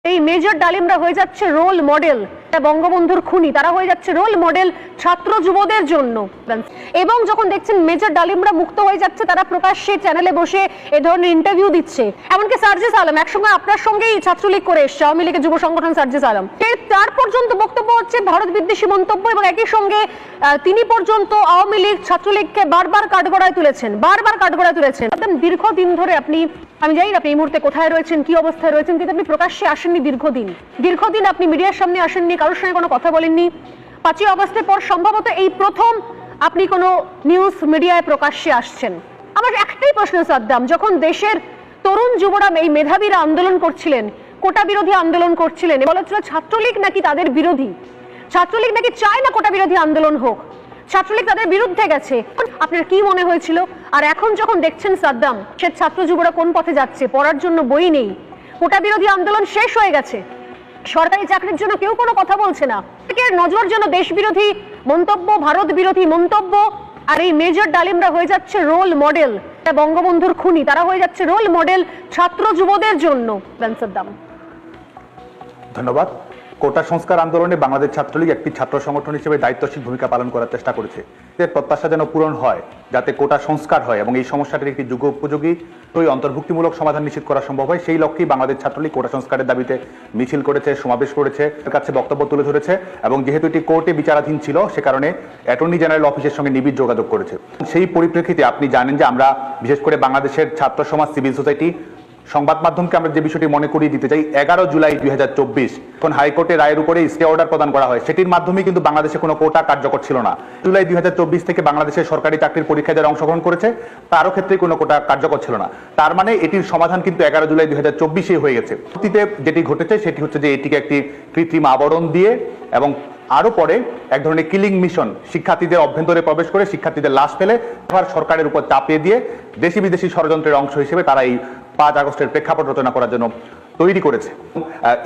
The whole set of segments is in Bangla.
এই মেজর ডালিমরা হয়ে যাচ্ছে রোল মডেল, বঙ্গবন্ধুর খুনি, তারা হয়ে যাচ্ছে রোল মডেল ছাত্র যুবদের জন্য। এবং যখন দেখছেন মেজর ডালিমরা মুক্ত হয়ে যাচ্ছে, তারা প্রকাশ্যে চ্যানেলে বসে এ ধরনের ইন্টারভিউ দিচ্ছে। এমনকি সার্জিস আলম একসঙ্গে আপনার সঙ্গেই ছাত্রলীগ করে এসছে, আওয়ামী লীগের যুব সংগঠন সার্জিস আলম, তার পর্যন্ত বক্তব্য হচ্ছে ভারত বিদ্বেষী মন্তব্য, এবং একই সঙ্গে তিনি পর্যন্ত আওয়ামী লীগ ছাত্রলীগকে বারবার কাঠগড়ায় তুলেছেন। দীর্ঘদিন ধরে আমি জানি না আপনি এই মুহূর্তে কোথায় রয়েছেন, কি অবস্থায় রয়েছেন, কিন্তু আপনি প্রকাশ্যে আসেননি দীর্ঘদিন আপনি মিডিয়ার সামনে আসেননি, কারোর সঙ্গে কোনো কথা বলেননি। 5ই আগস্টের পর সম্ভবত এই প্রথম আপনি কোনো নিউজ মিডিয়ায় প্রকাশ্যে আসছেন। আমার একটাই প্রশ্ন সাদ্দাম, যখন দেশের তরুণ যুবরা এই মেধাবীরা আন্দোলন করছিলেন, কোটা বিরোধী আন্দোলন করছিলেন, বলা হচ্ছিল ছাত্রলীগ নাকি তাদের বিরোধী, ছাত্রলীগ নাকি চায় না কোটা বিরোধী আন্দোলন হোক, ছাত্রলীগ তাদের বিরুদ্ধে গেছে, আপনার কি মনে হয়েছিল? আর এখন যখন দেখছেন সাদ্দাম, সে ছাত্র যুবরা কোন পথে যাচ্ছে, পড়ার জন্য বই নেই, কোটা বিরোধী আন্দোলন শেষ হয়ে গেছে, সরকারি চাকরির জন্য কেউ কোনো কথা বলছে না, নজর যেন দেশ বিরোধী মন্তব্য, ভারত বিরোধী মন্তব্য, আর এই মেজর ডালিমরা হয়ে যাচ্ছে রোল মডেল, বঙ্গবন্ধুর খুনি, তারা হয়ে যাচ্ছে রোল মডেল ছাত্র যুবদের জন্য। সাদ্দাম, ধন্যবাদ। কোটা সংস্কার আন্দোলনে বাংলাদেশ ছাত্রলীগ একটি ছাত্র সংগঠন হিসেবে দায়িত্বশীল ভূমিকা পালন করার চেষ্টা করেছে। এর প্রত্যাশা যেন পূরণ হয়, যাতে কোটা সংস্কার হয় এবং এই সমস্যাটির একটি যুগোপযোগী অন্তর্ভুক্তিমূলক সমাধান নিশ্চিত করা সম্ভব হয়। সেই লক্ষ্যেই বাংলাদেশ ছাত্রলীগ কোটা সংস্কারের দাবিতে মিছিল করেছে, সমাবেশ করেছে, এর কাছে বক্তব্য তুলে ধরেছে, এবং যেহেতু এটি কোর্টে বিচারাধীন ছিল, সে কারণে অ্যাটর্নি জেনারেল অফিসের সঙ্গে নিবিড় যোগাযোগ করেছে। সেই পরিপ্রেক্ষিতে আপনি জানেন যে আমরা বিশেষ করে বাংলাদেশের ছাত্র সমাজ, সিভিল সোসাইটি, সংবাদ মাধ্যমকে আমরা যে বিষয়টি মনে করিয়ে দিতে চাই, 11 জুলাই 2024 এখন হাইকোর্টের রায়ের উপরে স্টে অর্ডার প্রদান করা হয়, সেটির মাধ্যমে কিন্তু বাংলাদেশে কোনো কোটা কার্যকর ছিল না। জুলাই 2024 থেকে বাংলাদেশের সরকারি চাকরির পরীক্ষায় যারা অংশগ্রহণ করেছে তারও ক্ষেত্রে কোনো কোটা কার্যকর ছিল না। তার মানে এটির সমাধান কিন্তু 11 জুলাই 2024 হয়ে গেছে। পরবর্তীতে যেটি ঘটেছে সেটি হচ্ছে যে এটিকে একটি কৃত্রিম আবরণ দিয়ে এবং আরো পরে এক ধরনের কিলিং মিশন, শিক্ষার্থীদের অভ্যন্তরে প্রবেশ করে শিক্ষার্থীদের লাশ ফেলে সরকারের উপর চাপিয়ে দিয়ে দেশি বিদেশি ষড়যন্ত্রের অংশ হিসেবে তারা এই 5 আগস্টের প্রেক্ষাপট রচনা করার জন্য তৈরি করেছে।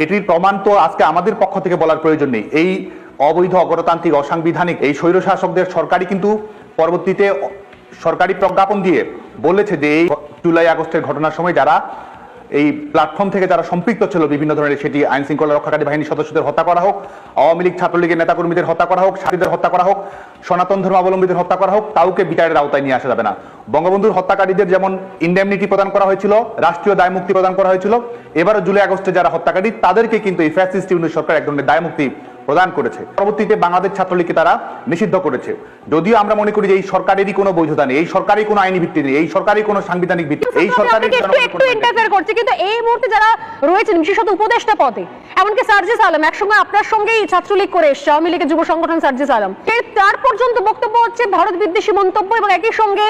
এটির প্রমাণ তো আজকে আমাদের পক্ষ থেকে বলার প্রয়োজন নেই। এই অবৈধ, অগণতান্ত্রিক, অসাংবিধানিক এই স্বৈরশাসকদের সরকারই কিন্তু পরবর্তীতে সরকারি প্রজ্ঞাপন দিয়ে বলেছে যে এই জুলাই আগস্টের ঘটনার সময় যারা এই প্ল্যাটফর্ম থেকে যারা সম্পৃক্ত ছিল বিভিন্ন ধরনের, সেটি আইন শৃঙ্খলা রক্ষাকারী বাহিনীর সদস্যদের হত্যা করা হোক, আওয়ামী লীগ ছাত্রলীগের নেতাকর্মীদের হত্যা করা হোক, সাথীদের হত্যা করা হোক, সনাতন ধর্মাবলম্বীদের হত্যা করা হোক, কাউকে বিচারের আওতায় নিয়ে আসা যাবে না। বঙ্গবন্ধুর হত্যাকারীদের যেমন ইন্ডেমনিটি প্রদান করা হয়েছিল, রাষ্ট্রীয় দায় মুক্তি প্রদান করা হয়েছিল, এবারও জুলাই আগস্টে যারা হত্যাকারী তাদেরকে কিন্তু এই ফ্যাসিস্ট ইউনিট সরকার এক ধরনের দায় মুক্তি প্রদান করেছে। পরবর্তীতে বাংলাদেশ ছাত্রলীগকে তারা নিষিদ্ধ করেছে। যদিও আমরা মনে করি যে এই সরকারেরই কোনো বৈধতা নেই, এই সরকারের কোনো আইনি ভিত্তি নেই, এই সরকারের কোনো সাংবিধানিক ভিত্তি, এই সরকারের একটু ইন্টারফেয়ার করছে। কিন্তু এই মুহূর্তে যারা রয়েছেন বিশেষত উপদেষ্টা পদে, এমনকি সার্জিস আলম একসঙ্গে আপনার সঙ্গেই ছাত্রলীগ করে এসছে, আওয়ামী লীগের যুব সংগঠন সার্জিস আলম, তার পর্যন্ত বক্তব্য হচ্ছে ভারত বিদ্বেষী মন্তব্য, এবং একই সঙ্গে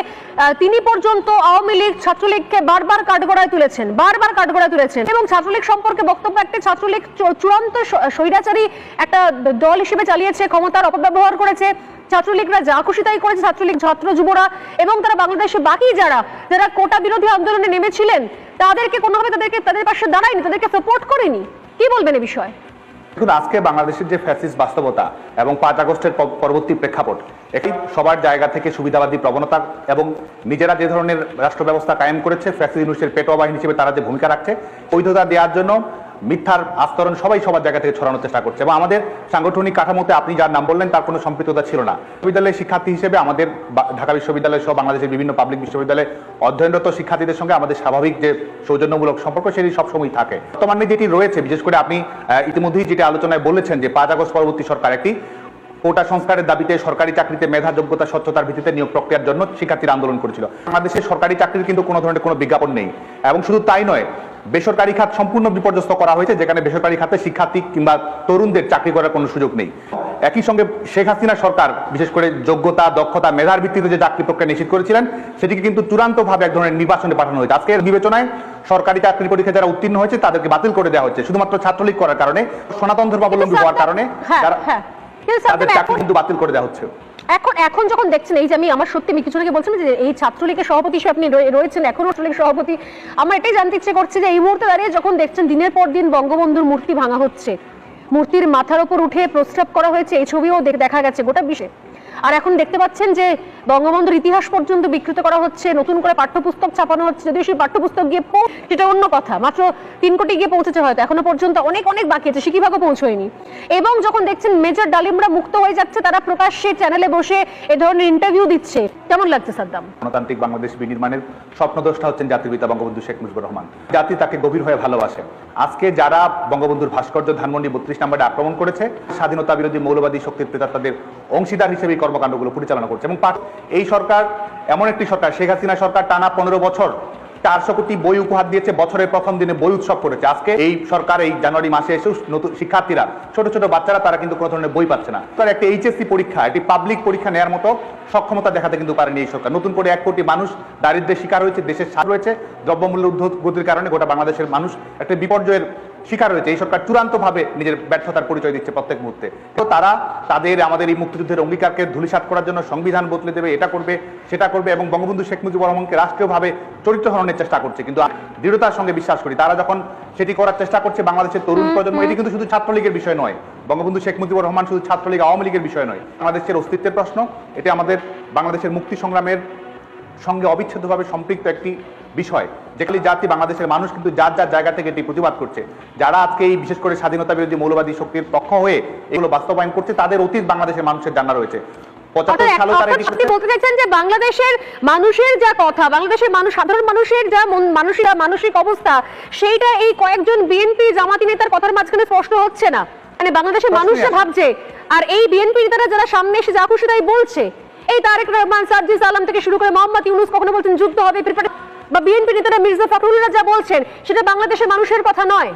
তিনি পর্যন্ত আওয়ামী লীগ ছাত্রলীগকে বারবার কাঠগড়ায় তুলেছেন, এবং ছাত্রলীগ সম্পর্কে বক্তব্য একটা, ছাত্রলীগ চূড়ান্ত স্বৈরাচারী একটা দল হিসেবে চালিয়েছে, ক্ষমতার অপব্যবহার করেছে, ছাত্রলীগরা যা খুশি তাই করেছে, ছাত্রলীগ ছাত্র যুবরা, এবং তারা বাংলাদেশে বাকি যারা কোটা বিরোধী আন্দোলনে নেমেছিলেন তাদেরকে কোনোভাবে তাদের পাশে দাঁড়ায়নি, তাদেরকে সাপোর্ট করেনি। কি বলবেন এই বিষয়ে? দেখুন, আজকে বাংলাদেশের যে ফ্যাসিস্ট বাস্তবতা এবং 5 আগস্টের পরবর্তী প্রেক্ষাপট, এটি সবার জায়গা থেকে সুবিধাবাদী প্রবণতা এবং নিজেরা যে ধরনের রাষ্ট্র ব্যবস্থা কায়েম করেছে, ফ্যাসিস্ট ইউনিটের পেটোয়া বাহিনী হিসেবে তারা যে ভূমিকা রাখছে, বৈধতা দেওয়ার জন্য মিথ্যার আস্তরণ সবাই সবার জায়গা থেকে ছড়ানোর চেষ্টা করছে। এবং আমাদের সাংগঠনিক কাঠামোতে আপনি যার নাম বললেন তার কোনো সম্পৃক্ততা ছিল না। বিশ্ববিদ্যালয়ের শিক্ষার্থী হিসেবে আমাদের ঢাকা বিশ্ববিদ্যালয় সহ বাংলাদেশের বিভিন্ন পাবলিক বিশ্ববিদ্যালয়ে অধ্যয়নরত শিক্ষার্থীদের সঙ্গে আমাদের স্বাভাবিক যে সৌজন্যমূলক সম্পর্ক সেটি সবসময় থাকে। বর্তমানে যেটি রয়েছে, বিশেষ করে আপনি ইতিমধ্যেই যেটি আলোচনায় বলেছেন যে 5 আগস্ট পরবর্তী সরকার একটি কোটা সংস্কারের দাবিতে সরকারি চাকরিতে মেধা, যোগ্যতা, স্বচ্ছতার ভিত্তিতে নিয়োগ প্রক্রিয়ার জন্য শিক্ষার্থীরা আন্দোলন করেছিল। বাংলাদেশের সরকারি চাকরির কিন্তু কোনো ধরনের কোনো বিজ্ঞাপন নেই, এবং শুধু তাই নয়, বেসরকারি খাত সম্পূর্ণ বিপর্যস্ত করা হয়েছে, যেখানে বেসরকারি খাতে শিক্ষার্থী কিংবা তরুণদের চাকরি করার কোনো সুযোগ নেই। একই সঙ্গে শেখ হাসিনা সরকার বিশেষ করে যোগ্যতা, দক্ষতা, মেধার ভিত্তিতে যে চাকরি প্রক্রিয়া নিশ্চিত করেছিলেন, সেটিকে কিন্তু চূড়ান্তভাবে এক ধরনের নির্বাচনে পাঠানো হয়েছে। আজকের বিবেচনায় সরকারি চাকরি পরীক্ষা যারা উত্তীর্ণ হয়েছে তাদেরকে বাতিল করে দেওয়া হচ্ছে শুধুমাত্র ছাত্রলীগ করার কারণে, সনাতন ধর্মাবলম্বী হওয়ার কারণে তাদের চাকরি কিন্তু বাতিল করে দেওয়া হচ্ছে। এখন যখন দেখছেন, এই যে আমার সত্যি আমি কিছু আগে বলছিলাম যে এই ছাত্রলীগের সভাপতি হিসেবে আপনি রয়েছেন, এখনো ছাত্রলীগ সভাপতি, আমার এটাই জানতে ইচ্ছে করছে যে এই মুহূর্তে দাঁড়িয়ে যখন দেখছেন দিনের পর দিন বঙ্গবন্ধুর মূর্তি ভাঙা হচ্ছে, মূর্তির মাথার উপর উঠে প্রস্রাব করা হয়েছে, এই ছবিও দেখা গেছে গোটা বিশ্বে, আর এখন দেখতে পাচ্ছেন যে বঙ্গবন্ধুর ইতিহাস পর্যন্ত বিকৃত করা হচ্ছে, নতুন করে পাঠ্যপুস্তক ছাপানো হচ্ছে, যদিও সেই পাঠ্যপুস্তক গিয়ে সেটা অন্য কথা, মাত্র 3 কোটি গিয়ে পৌঁছেছে, হয়তো এখনো পর্যন্ত অনেক অনেক বাকি আছে, সিকিভাগও পৌঁছয়নি। এবং যখন দেখছেন মেজর ডালিমরা মুক্ত হয়ে যাচ্ছে, তারা প্রকাশ্যে চ্যানেলে বসে এ ধরনের ইন্টারভিউ দিচ্ছে, কেমন লাগছে সাদ্দাম? গণতান্ত্রিক বাংলাদেশ বিনির্মাণের স্বপ্নদ্রষ্টা হচ্ছেন জাতির পিতা বঙ্গবন্ধু শেখ মুজিবুর রহমান। জাতি তাকে গভীরভাবে ভালোবাসে। আজকে যারা বঙ্গবন্ধুর ভাস্কর্য ধানমন্ডি 32 নম্বরে আক্রমণ করেছে, স্বাধীনতা বিরোধী মৌলবাদী শক্তির প্রেতাত্মাদের অংশীদার হিসেবে এই কর্মকাণ্ডগুলো পরিচালনা করছে। এবং এই সরকার এমন একটি সরকার, শেখ হাসিনা সরকার টানা 15 বছর 400 কোটি বই উপহার দিয়েছে, বছরের প্রথম দিনে বই উৎসব করেছে। আজকে এই সরকার এই জানুয়ারি মাসে এসে নতুন শিক্ষার্থীরা, ছোট ছোট বাচ্চারা, তারা কিন্তু কোনো ধরনের বই পাচ্ছে না। তার একটা এইচএসসি পরীক্ষা, একটি পাবলিক পরীক্ষা নেওয়ার মতো সক্ষমতা দেখাতে কিন্তু পারেনি এই সরকার। নতুন করে 1 কোটি মানুষ দারিদ্র্যের শিকার হয়েছে, দেশের স্বাদ রয়েছে, দ্রব্যমূল্যের ঊর্ধ্বগতির কারণে গোটা বাংলাদেশের মানুষ একটা বিপর্যয়ের শিকার হয়েছে। এই সরকার চূড়ান্তভাবে নিজের ব্যর্থতার পরিচয় দিচ্ছে প্রত্যেক মুহূর্তে। তো তারা আমাদের এই মুক্তিযুদ্ধের অঙ্গীকারকে ধূলিসাৎ করার জন্য সংবিধান বদলে দেবে, এটা করবে সেটা করবে, এবং বঙ্গবন্ধু শেখ মুজিবুর রহমানকে রাষ্ট্রীয়ভাবে চরিত্র হরণের চেষ্টা করছে। কিন্তু দৃঢ়তার সঙ্গে বিশ্বাস করি, তারা যখন সেটি করার চেষ্টা করছে, বাংলাদেশের তরুণ প্রজন্ম, এটি কিন্তু শুধু ছাত্রলীগের বিষয় নয়, বঙ্গবন্ধু শেখ মুজিবুর রহমান শুধু ছাত্রলীগ আওয়ামী লীগের বিষয় নয়, বাংলাদেশের অস্তিত্বের প্রশ্ন। এটি আমাদের বাংলাদেশের মুক্তি সংগ্রামের সঙ্গে অবিচ্ছেদ্যভাবে সম্পৃক্ত একটি বিষয়, যেখানে জাতি বাংলাদেশের মানুষ কিন্তু যার যার জায়গা থেকে এটি প্রতিবাদ করছে। যারা আজকে এই বিশেষ করে স্বাধীনতা বিরোধী মৌলবাদী শক্তির পক্ষ হয়ে এগুলো বাস্তবায়ন করছে, তাদের অতীত বাংলাদেশের মানুষের জানা রয়েছে। আপনি বলতে চাইছেন যে বাংলাদেশের মানুষের যা কথা, বাংলাদেশের সাধারণ মানুষের যা মানসিক অবস্থা, সেইটা এই কয়েকজন বিএনপি জামাতি নেতার কথার মাঝখানে স্পষ্ট হচ্ছে না। মানে বাংলাদেশের মানুষরা ভাবছে, আর এই বিএনপি নেতারা যারা সামনে এসে যা খুশি তাই বলছে, এই তারেক রহমান, সার্জিস আলম থেকে শুরু করে মোহাম্মদ ইউনূস কখনো বলছেন যুদ্ধ হবে, বা বিএনপি নেতারা মির্জা ফখরুলরা যা বলছেন, সেটা বাংলাদেশের মানুষের কথা নয়।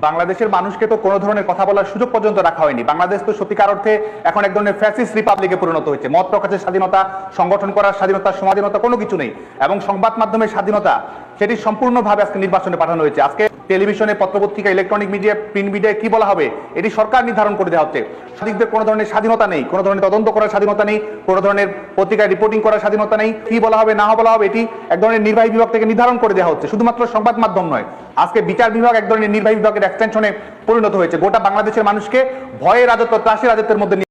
বাংলাদেশের মানুষকে তো কোনো ধরনের কথা বলার সুযোগ পর্যন্ত রাখা হয়নি। বাংলাদেশ তো সত্যিকার অর্থে এখন এক ধরনের ফ্যাসিস্ট রিপাবলিকে পরিণত হয়েছে। মত প্রকাশের স্বাধীনতা, সংগঠন করার স্বাধীনতা, সমাজীনতা কোনো কিছু নেই। এবং সংবাদ মাধ্যমের স্বাধীনতা, সেটি সম্পূর্ণভাবে আজকে নির্বাচনে পাঠানো হয়েছে। আজকে টেলিভিশনে, পত্রপত্রিকা, ইলেকট্রনিক মিডিয়া, প্রিন্ট মিডিয়ায় কি বলা হবে, এটি সরকার নির্ধারণ করে দেওয়া হচ্ছে। সাংবাদিকদের কোনো ধরনের স্বাধীনতা নেই, কোনো ধরনের তদন্ত করার স্বাধীনতা নেই, কোনো ধরনের পত্রিকায় রিপোর্টিং করার স্বাধীনতা নেই। কি বলা হবে না বলা হবে, এটি এক ধরনের নির্বাহী বিভাগ থেকে নির্ধারণ করে দেওয়া হচ্ছে। শুধুমাত্র সংবাদ মাধ্যম নয়, আজকে বিচার বিভাগ এক ধরনের নির্বাহী বিভাগের এক্সটেনশনে পরিণত হয়েছে। গোটা বাংলাদেশের মানুষকে ভয়ের রাজত্ব, ত্রাসের রাজত্বের মধ্যে